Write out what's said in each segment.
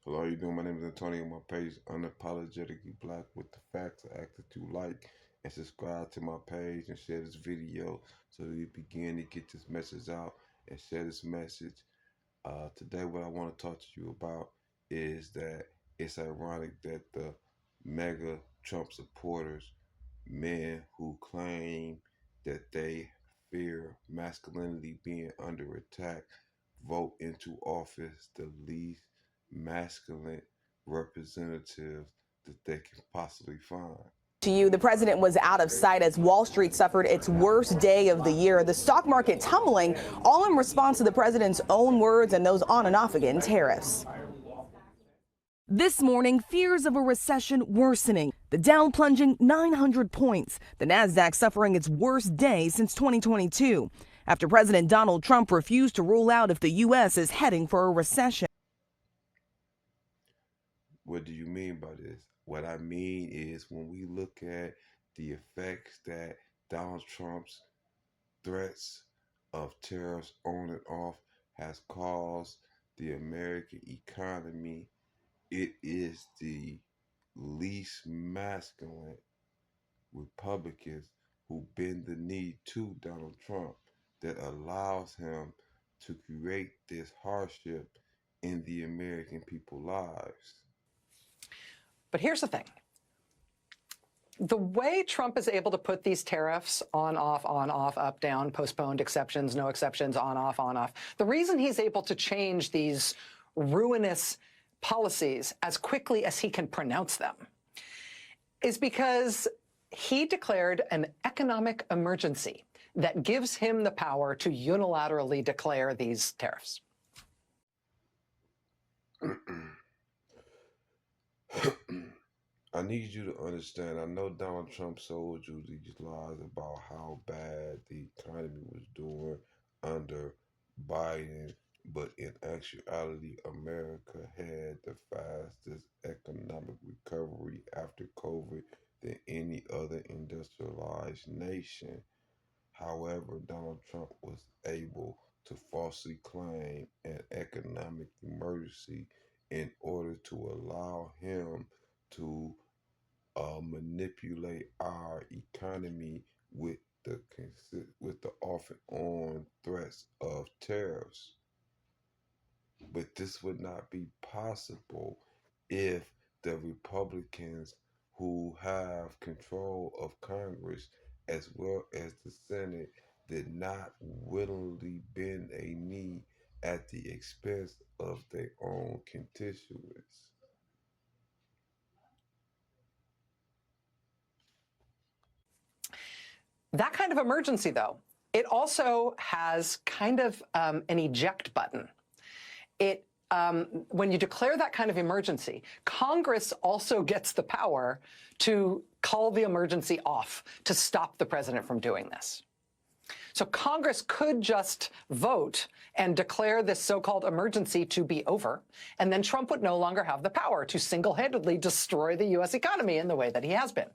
Hello, how you doing? My name is Antonio. My page is Unapologetically Black with the facts. I ask that you like and subscribe to my page and share this video so that we begin to get this message out and share this message. Today, what I want to talk to you about is that it's ironic that the mega Trump supporters, men who claim that they fear masculinity being under attack, vote into office the least masculine representatives that they can possibly find. To you, the president was out of sight as Wall Street suffered its worst day of the year. The stock market tumbling, all in response to the president's own words and those on and off again tariffs. This morning, fears of a recession worsening. The Dow plunging 900 points. The Nasdaq suffering its worst day since 2022 after President Donald Trump refused to rule out if the U.S. is heading for a recession. What do you mean by this? What I mean is when we look at the effects that Donald Trump's threats of tariffs on and off has caused the American economy, it is the least masculine Republicans who bend the knee to Donald Trump that allows him to create this hardship in the American people's lives. But here's the thing. The way Trump is able to put these tariffs on, off, up, down, postponed, exceptions, no exceptions, on, off, the reason he's able to change these ruinous policies as quickly as he can pronounce them is because he declared an economic emergency that gives him the power to unilaterally declare these tariffs. I need you to understand, I know Donald Trump sold you these lies about how bad the economy was doing under Biden, but in actuality, America had the fastest economic recovery after COVID than any other industrialized nation. However, Donald Trump was able to falsely claim an economic emergency in order to allow him to manipulate our economy with the off and on threats of tariffs. But this would not be possible if the Republicans who have control of Congress as well as the Senate did not willingly bend a knee at the expense of their own constituents. That kind of emergency, though, it also has kind of an eject button. When you declare that kind of emergency, Congress also gets the power to call the emergency off, to stop the president from doing this. So Congress could just vote and declare this so-called emergency to be over, and then Trump would no longer have the power to single-handedly destroy the U.S. economy in the way that he has been.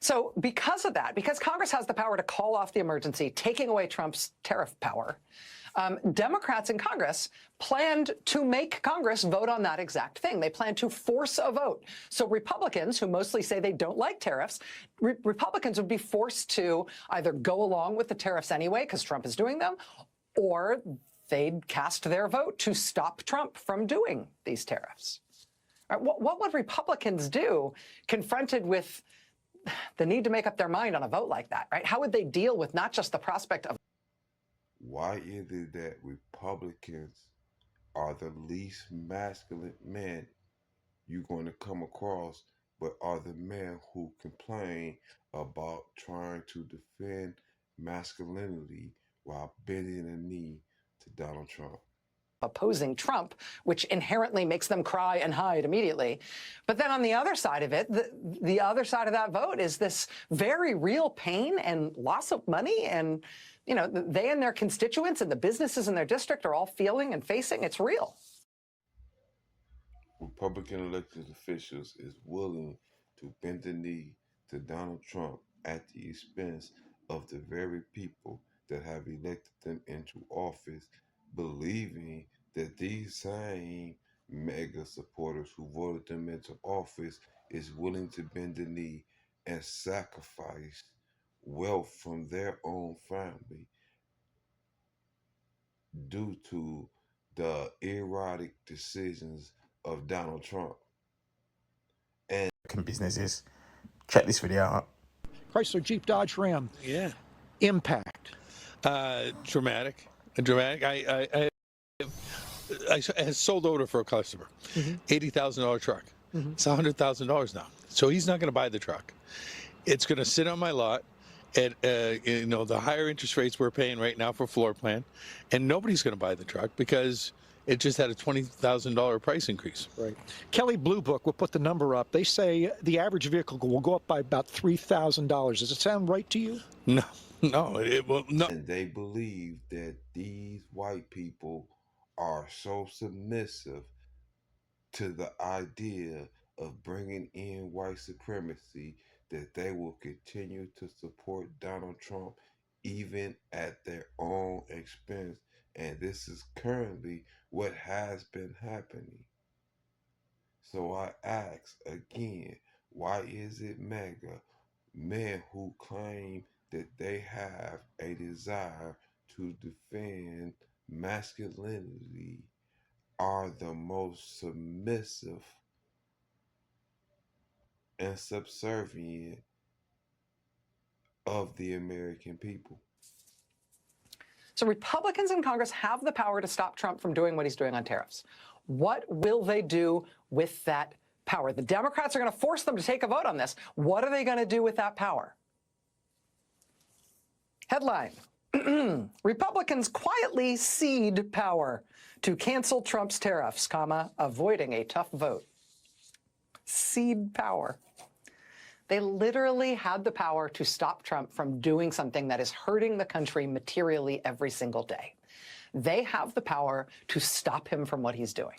So because of that, because Congress has the power to call off the emergency, taking away Trump's tariff power, Democrats in Congress planned to make Congress vote on that exact thing. They planned to force a vote. So Republicans, who mostly say they don't like tariffs, Republicans would be forced to either go along with the tariffs anyway, because Trump is doing them, or they'd cast their vote to stop Trump from doing these tariffs. Right, what would Republicans do confronted with the need to make up their mind on a vote like that, right? How would they deal with not just the prospect of... Why is it that Republicans are the least masculine men you're going to come across, but are the men who complain about trying to defend masculinity while bending a knee to Donald Trump? Opposing Trump, which inherently makes them cry and hide immediately. But then on the other side of it, the other side of that vote is this very real pain and loss of money, and they and their constituents and the businesses in their district are all feeling and facing. It's real. Republican elected officials is willing to bend the knee to Donald Trump at the expense of the very people that have elected them into office, believing that these same mega supporters who voted them into office is willing to bend the knee and sacrifice wealth from their own family due to the erratic decisions of Donald Trump. And businesses. Check this video out. Chrysler, Jeep, Dodge, Ram. Yeah. Impact. Dramatic. I sold order for a customer. $80,000 truck. It's $100,000 now. So he's not going to buy the truck. It's going to sit on my lot at the higher interest rates we're paying right now for floor plan, and nobody's going to buy the truck because it just had a $20,000 price increase. Right. Kelley Blue Book will put the number up. They say the average vehicle will go up by about $3,000. Does it sound right to you? No, it will not. And they believe that these white people are so submissive to the idea of bringing in white supremacy that they will continue to support Donald Trump even at their own expense. And this is currently what has been happening. So I ask again, why is it MAGA men who claim that they have a desire to defend masculinity are the most submissive and subservient of the American people? So Republicans in Congress have the power to stop Trump from doing what he's doing on tariffs. What will they do with that power? The Democrats are going to force them to take a vote on this. What are they going to do with that power? Headline: Republicans quietly cede power to cancel Trump's tariffs, avoiding a tough vote. Cede power. They literally had the power to stop Trump from doing something that is hurting the country materially every single day. They have the power to stop him from what he's doing.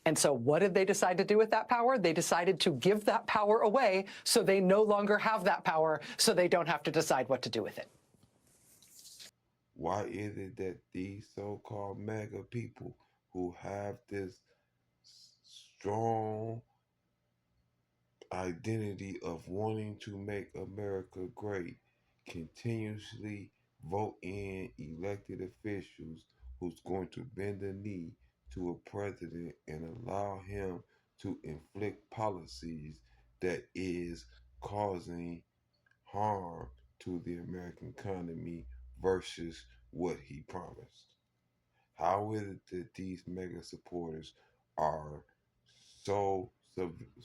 And so what did they decide to do with that power? They decided to give that power away so they no longer have that power, so they don't have to decide what to do with it. Why is it that these so-called MAGA people who have this strong identity of wanting to make America great continuously vote in elected officials who's going to bend the knee to a president and allow him to inflict policies that is causing harm to the American economy versus what he promised? How is it that these mega supporters are so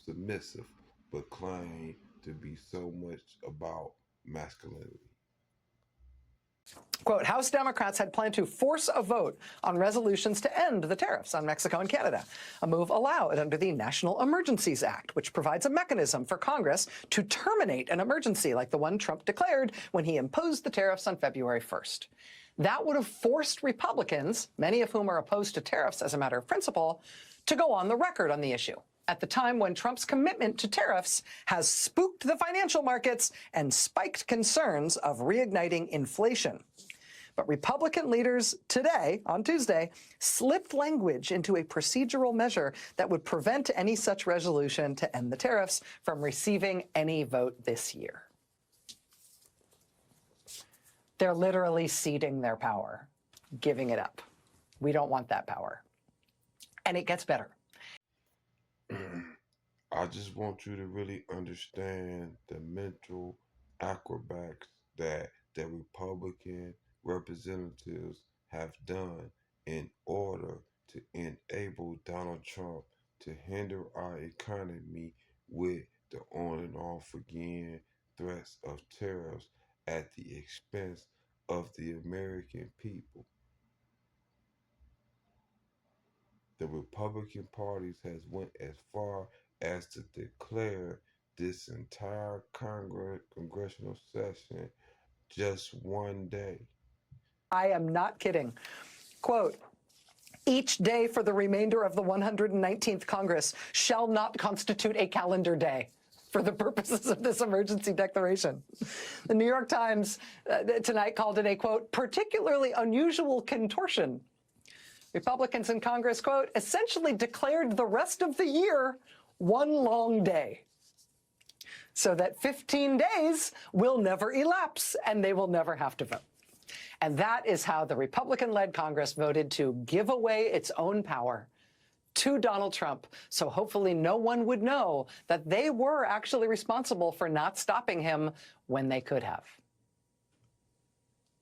submissive but claim to be so much about masculinity? Quote, House Democrats had planned to force a vote on resolutions to end the tariffs on Mexico and Canada, a move allowed under the National Emergencies Act, which provides a mechanism for Congress to terminate an emergency like the one Trump declared when he imposed the tariffs on February 1st. That would have forced Republicans, many of whom are opposed to tariffs as a matter of principle, to go on the record on the issue at the time when Trump's commitment to tariffs has spooked the financial markets and spiked concerns of reigniting inflation. But Republican leaders today, on Tuesday, slipped language into a procedural measure that would prevent any such resolution to end the tariffs from receiving any vote this year. They're literally ceding their power, giving it up. We don't want that power. And it gets better. I just want you to really understand the mental acrobats that the Republican representatives have done in order to enable Donald Trump to hinder our economy with the on and off again threats of tariffs at the expense of the American people. The Republican parties has went as far as to declare this entire congressional session just one day. I am not kidding. Quote, each day for the remainder of the 119th Congress shall not constitute a calendar day for the purposes of this emergency declaration. The New York Times tonight called it a, quote, particularly unusual contortion Republicans in Congress, quote, essentially declared the rest of the year one long day, so that 15 days will never elapse and they will never have to vote. And that is how the Republican-led Congress voted to give away its own power to Donald Trump, so hopefully no one would know that they were actually responsible for not stopping him when they could have.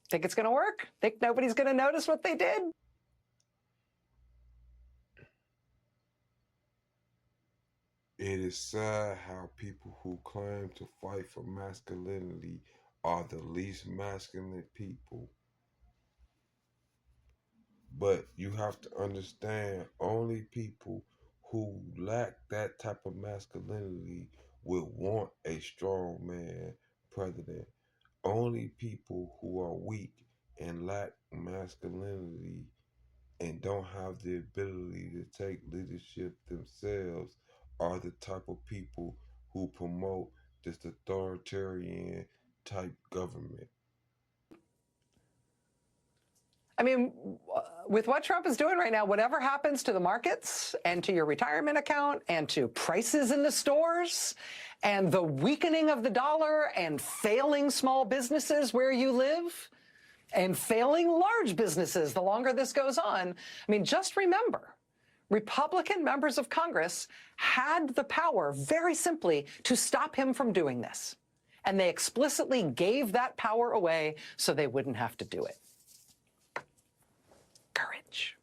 Think it's going to work? Think nobody's going to notice what they did? It is sad how people who claim to fight for masculinity are the least masculine people. But you have to understand, only people who lack that type of masculinity would want a strong man president. Only people who are weak and lack masculinity and don't have the ability to take leadership themselves are the type of people who promote this authoritarian type government. I mean, with what Trump is doing right now, whatever happens to the markets and to your retirement account and to prices in the stores and the weakening of the dollar and failing small businesses where you live and failing large businesses the longer this goes on, I mean, just remember, Republican members of Congress had the power, very simply, to stop him from doing this. And they explicitly gave that power away so they wouldn't have to do it. Courage.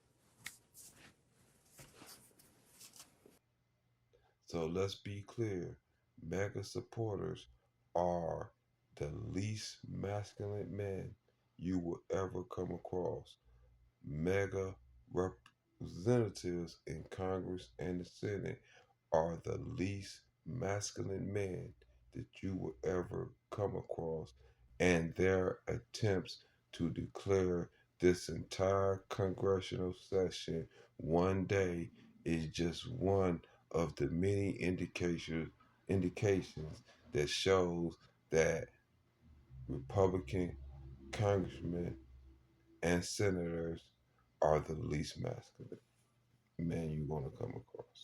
So let's be clear, MAGA supporters are the least masculine men you will ever come across. MAGA representatives in Congress and the Senate are the least masculine men that you will ever come across, and their attempts to declare this entire congressional session one day is just one of the many indications that shows that Republican congressmen and senators are the least masculine men you're going to come across.